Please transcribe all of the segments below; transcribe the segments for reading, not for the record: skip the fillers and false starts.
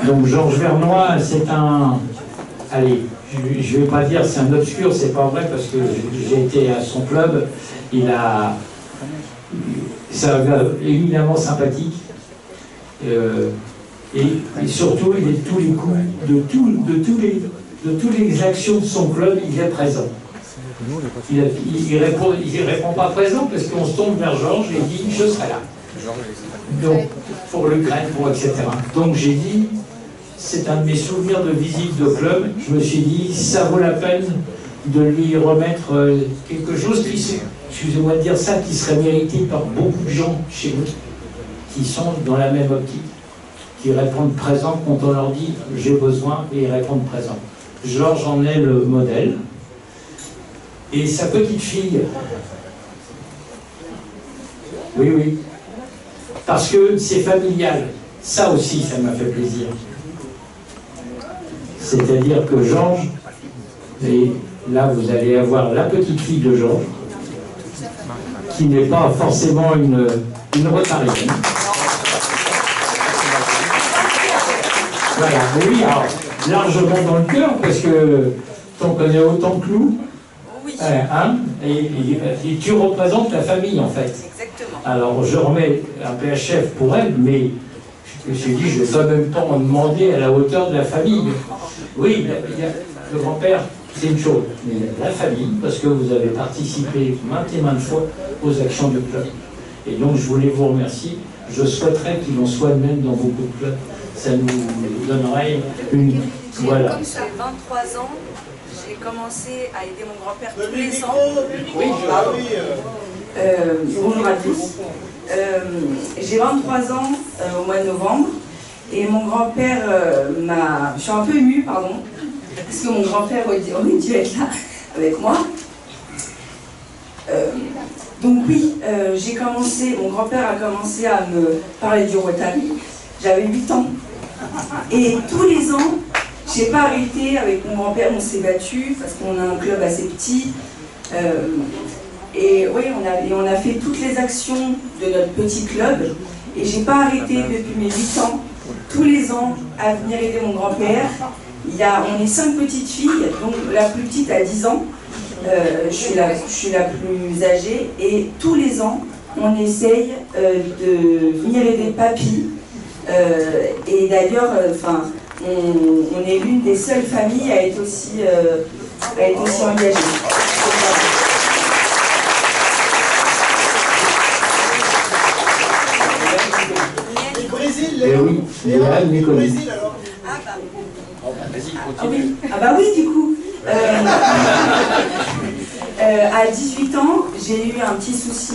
Donc Georges Vernois, c'est un... Allez, je ne vais pas dire c'est un obscur, c'est pas vrai, parce que j'ai été à son club. C'est un gars éminemment sympathique. Et surtout, il est de tous les coups, de toutes les actions de son club, il est présent. Il répond pas présent parce qu'on se tourne vers Georges et il dit je serai là. Donc, pour l'Ukraine, etc. Donc j'ai dit, c'est un de mes souvenirs de visite de club, je me suis dit, ça vaut la peine de lui remettre quelque chose qui, excusez-moi de dire ça, qui serait mérité par beaucoup de gens chez nous, qui sont dans la même optique, qui répondent présent quand on leur dit j'ai besoin, et ils répondent présent. Georges en est le modèle. Et sa petite fille, oui, parce que c'est familial, ça aussi, ça m'a fait plaisir. C'est-à-dire que Georges, et là vous allez avoir la petite fille de Georges, qui n'est pas forcément une rotarienne. Voilà, oui, alors, largement dans le cœur, parce que t'en connais autant que nous. Hein, et tu représentes la famille en fait. Exactement. Alors je remets un PHF pour elle, mais je me suis dit je ne vais pas même pas en demander à la hauteur de la famille. Oui, le grand-père c'est une chose, mais la famille, parce que vous avez participé maintes et maintes fois aux actions du club. Et donc je voulais vous remercier. Je souhaiterais qu'il en soit de même dans beaucoup de clubs. Ça nous donnerait une... Voilà. Comme ça, 23 ans. J'ai commencé à aider mon grand-père tous les ans. Oui, bonjour à tous. J'ai 23 ans au mois de novembre et mon grand-père m'a... Je suis un peu émue, pardon, parce que mon grand-père aurait dû être là avec moi. Donc oui, j'ai commencé, mon grand-père a commencé à me parler du Rotary. J'avais 8 ans. Et tous les ans, j'ai pas arrêté, avec mon grand-père, on s'est battu parce qu'on a un club assez petit. Et oui, on a fait toutes les actions de notre petit club. Et j'ai pas arrêté depuis mes 8 ans, tous les ans, à venir aider mon grand-père. On est 5 petites filles, donc la plus petite a 10 ans. Je suis la plus âgée. Et tous les ans, on essaye de venir aider papy. Et d'ailleurs, on est l'une des seules familles à être aussi engagée. Le Brésil, oui, le Brésil alors. Ah bah oui, du coup. À 18 ans, j'ai eu un petit souci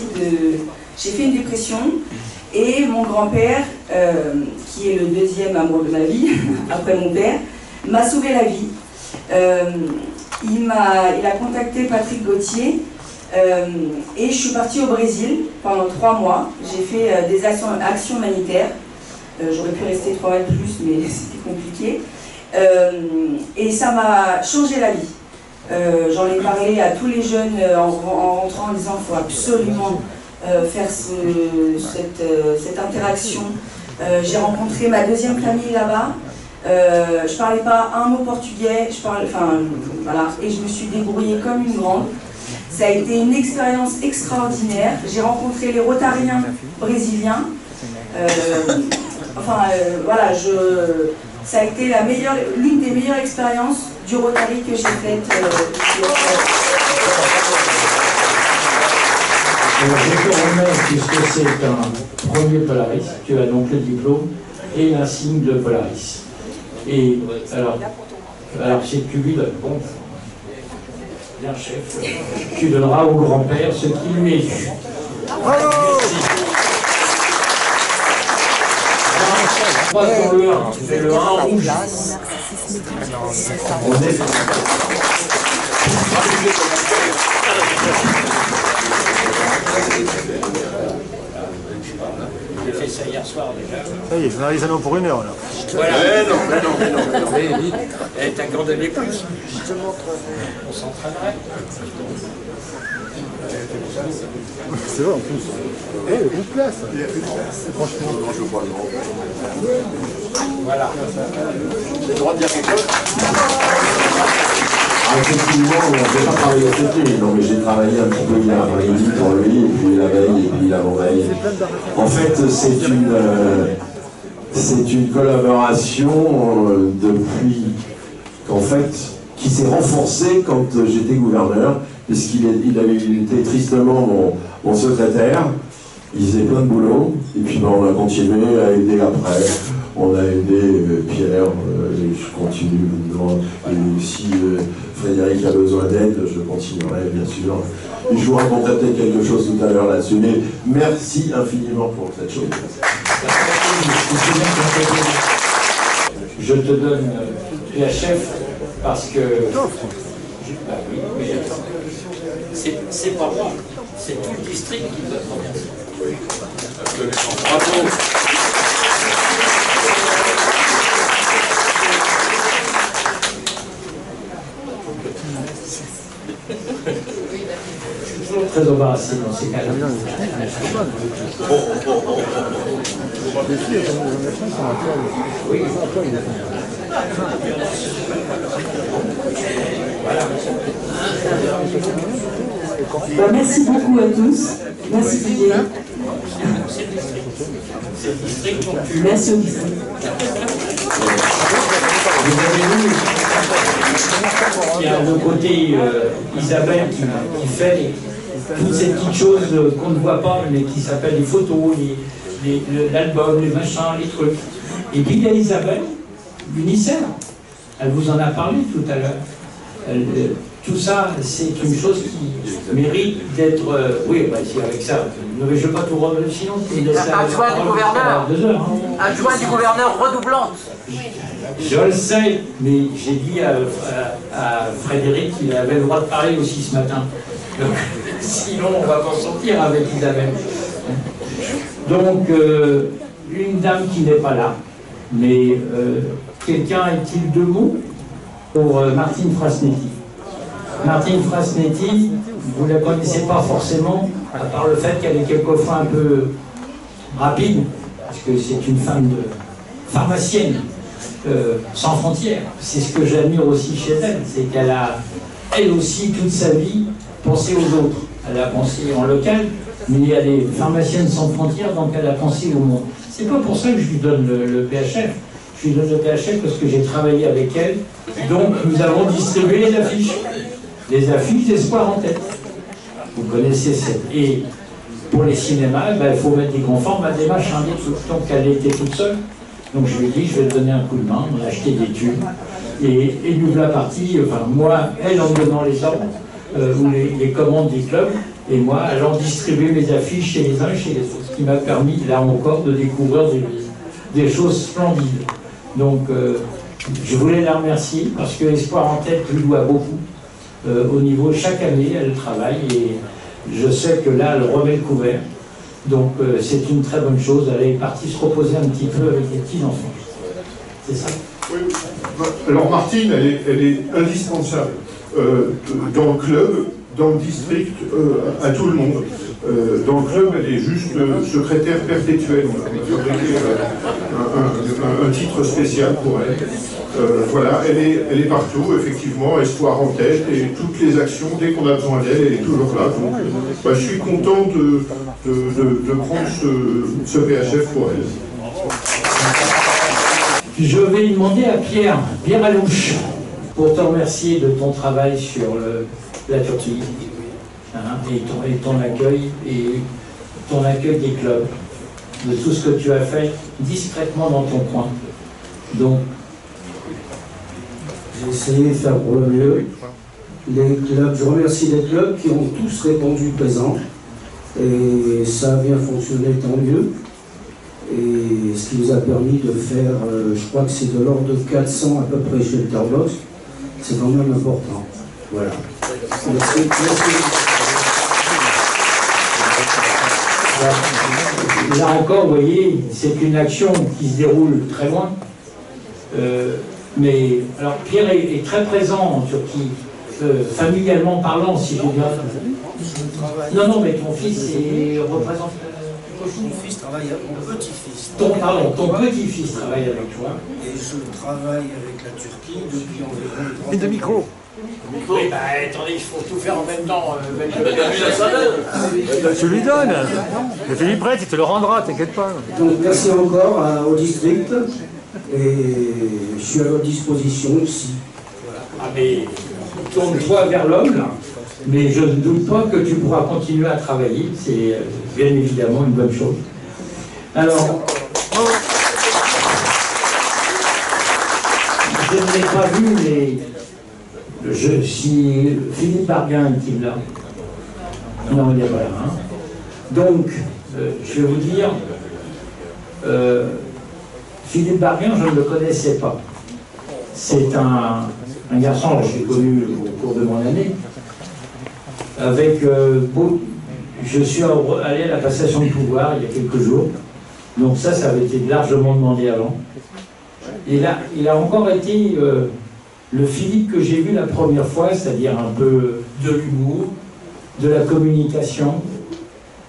j'ai fait une dépression. Et mon grand-père, qui est le deuxième amour de ma vie, après mon père, m'a sauvé la vie. Il a contacté Patrick Gauthier et je suis partie au Brésil pendant 3 mois. J'ai fait des actions humanitaires. J'aurais pu rester 3 mois de plus, mais c'était compliqué. Et ça m'a changé la vie. J'en ai parlé à tous les jeunes en rentrant en disant qu'il faut absolument faire cette interaction. J'ai rencontré ma deuxième famille là-bas. Je parlais pas un mot portugais, voilà, et je me suis débrouillée comme une grande. Ça a été une expérience extraordinaire. J'ai rencontré les Rotariens brésiliens. Voilà, ça a été l'une des meilleures expériences du Rotary que j'ai faites. Alors, je te remets, puisque c'est un premier Polaris, tu as donc le diplôme et l'insigne de Polaris. Et alors c'est que tu lui donnes, bon, bien chef, tu donneras au grand-père ce qui lui est dû. Merci. Pas sur le 1, c'est le 1 rouge. On est... J'ai fait ça hier soir déjà. Ça y est, on a les anneaux pour 1 heure là. Voilà. Mais non. T'as qu'en donné plus. Je te montre. On s'entraînerait. C'est vrai en plus. Eh, il y a plus de place. Franchement. Voilà. J'ai le droit de dire quelque chose? Effectivement, on ne peut pas travailler cette nuit. Non, mais j'ai travaillé un petit peu hier après-midi pour lui, et puis la veille, et puis l'avant-veille. En fait, c'est une collaboration qui s'est renforcée quand j'étais gouverneur, puisqu'il était tristement mon secrétaire. Il faisait plein de boulot, et puis on a continué à aider après. On a aidé Pierre, je continue maintenant, et si Frédéric a besoin d'aide, je continuerai bien sûr. Et je vous raconterai peut-être quelque chose tout à l'heure là-dessus, mais merci infiniment pour cette chose. Je te donne PHF parce que... Bah oui, mais c'est pas moi, c'est tout le district qui doit te remercier. Bravo. Je suis toujours très embarrassé dans ces cas-là. Oui. Merci beaucoup à tous. Merci Didier. Merci au district. Vous avez vu, il y a de côté Isabelle qui fait toutes ces petites choses qu'on ne voit pas, mais qui s'appellent les photos, l'album, les machins, les trucs. Et puis il y a Isabelle, l'UNICEF. Elle vous en a parlé tout à l'heure. Tout ça, c'est une chose qui mérite d'être... oui, bah, si avec ça, ne vais-je pas tout revenir, sinon tu laisses adjoint du gouverneur. 2 heures. Hein. Adjoint du gouverneur redoublante. Je le sais, mais j'ai dit à Frédéric qu'il avait le droit de parler aussi ce matin. Donc, sinon, on va pas sortir avec Isabelle. Donc, une dame qui n'est pas là, mais quelqu'un a-t-il 2 mots pour Martine Frasnetti? Martine Frasnetti, vous ne la connaissez pas forcément, à part le fait qu'elle est quelquefois un peu rapide, parce que c'est une femme de pharmacienne sans frontières. C'est ce que j'admire aussi chez elle, c'est qu'elle a, elle aussi, toute sa vie, pensé aux autres. Elle a pensé en local, mais elle est pharmacienne sans frontières, donc elle a pensé au monde. C'est pas pour ça que je lui donne le PHF. Je lui donne le PHF parce que j'ai travaillé avec elle, donc nous avons distribué les affiches. Les affiches d'Espoir en tête. Vous connaissez cette... Et pour les cinémas, ben, il faut mettre des conformes à des machins, des trucs. Donc elle était toute seule. Donc je lui ai dit, je vais te donner un coup de main, on a acheté des tubes. Et nous la partie, enfin moi, elle en donnant les ordres, ou les commandes des clubs, et moi allant distribuer mes affiches chez les uns et chez les autres. Ce qui m'a permis, là encore, de découvrir des choses splendides. Donc je voulais la remercier, parce que Espoir en tête lui doit beaucoup. Au niveau, chaque année, elle travaille et je sais que là, elle remet le couvert. Donc, c'est une très bonne chose. Elle est partie se reposer un petit peu avec les petits-enfants. C'est ça. Oui. Alors, Martine, elle est indispensable dans le club, dans le district, à tout le monde. Dans le club, elle est juste secrétaire perpétuelle. On a fabriqué un titre spécial pour elle. Voilà, elle est partout, effectivement, Espoir en tête, et toutes les actions, dès qu'on a besoin d'elle, elle est toujours là. Donc, bah, je suis content de prendre ce PHF pour elle. Je vais demander à Pierre Alouche, pour te remercier de ton travail sur la Turquie, hein, et ton accueil des clubs, de tout ce que tu as fait discrètement dans ton coin. Donc, j'ai essayé de faire pour le mieux. Les clubs, je remercie les clubs qui ont tous répondu présent. Et ça a bien fonctionné, tant mieux. Et ce qui nous a permis de faire, je crois que c'est de l'ordre de 400 à peu près Shelterbox. C'est quand même important. Voilà. Merci. Là encore, vous voyez, c'est une action qui se déroule très loin. Mais alors Pierre est très présent en Turquie, familialement parlant, si je veux dire. Je travaille. Non, non, mais ton fils représente... Mon fils travaille avec mon petit-fils. Ton petit-fils travaille avec toi. Et je travaille avec la Turquie depuis environ... Une de micro. Oui, bah attendez, il faut tout faire en même temps. Tu lui donnes. Le Philippe prête, il te le rendra, t'inquiète pas. Donc merci encore au district. Et je suis à votre disposition ici. Ah, mais tourne-toi vers l'homme, là. Mais je ne doute pas que tu pourras continuer à travailler. C'est bien évidemment une bonne chose. Alors, je ne l'ai pas vu, mais si Philippe Barguin est-il là? Non, il n'est pas là. Hein. Donc, je vais vous dire, Philippe Barguin, je ne le connaissais pas. C'est un garçon que j'ai connu au cours de mon année, avec je suis allé à la passation de pouvoir il y a quelques jours, donc ça avait été largement demandé avant. Et là, il a encore été le Philippe que j'ai vu la première fois, c'est-à-dire un peu de l'humour, de la communication.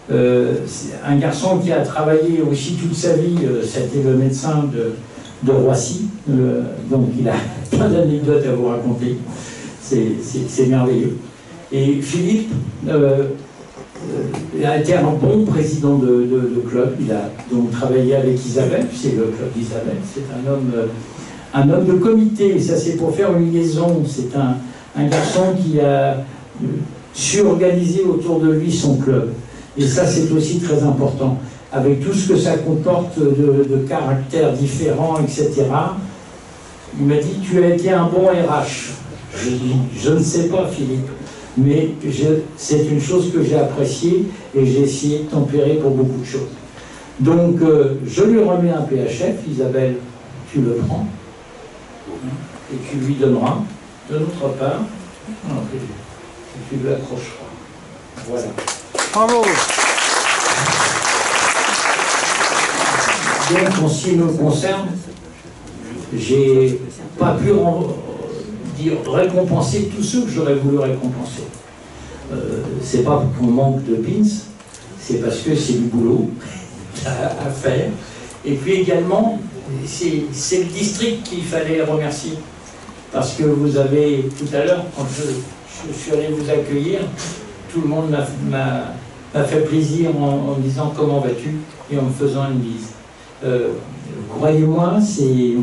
C'est un garçon qui a travaillé aussi toute sa vie, c'était le médecin de Roissy, donc il a plein d'anecdotes à vous raconter, c'est merveilleux. Et Philippe a été un bon président de club, il a donc travaillé avec Isabelle, c'est le club d'Isabelle, c'est un homme de comité, ça c'est pour faire une liaison, c'est un garçon qui a su organiser autour de lui son club. Et ça c'est aussi très important, avec tout ce que ça comporte de caractères différents, etc. Il m'a dit, tu as été un bon RH. Je dis, je ne sais pas Philippe, mais c'est une chose que j'ai appréciée et j'ai essayé de tempérer pour beaucoup de choses. Donc je lui remets un PHF, Isabelle, tu le prends, et tu lui donneras, de notre part, et tu l'accrocheras. Voilà. Bravo. Donc en ce qui me concerne, j'ai pas pu récompenser tous ceux que j'aurais voulu récompenser. C'est pas qu'on manque de pins, c'est parce que c'est du boulot à faire. Et puis également, c'est le district qu'il fallait remercier. Parce que vous avez, tout à l'heure, quand je suis allé vous accueillir, tout le monde m'a fait plaisir en me disant comment vas-tu et en me faisant une bise. Croyez-moi, c'est...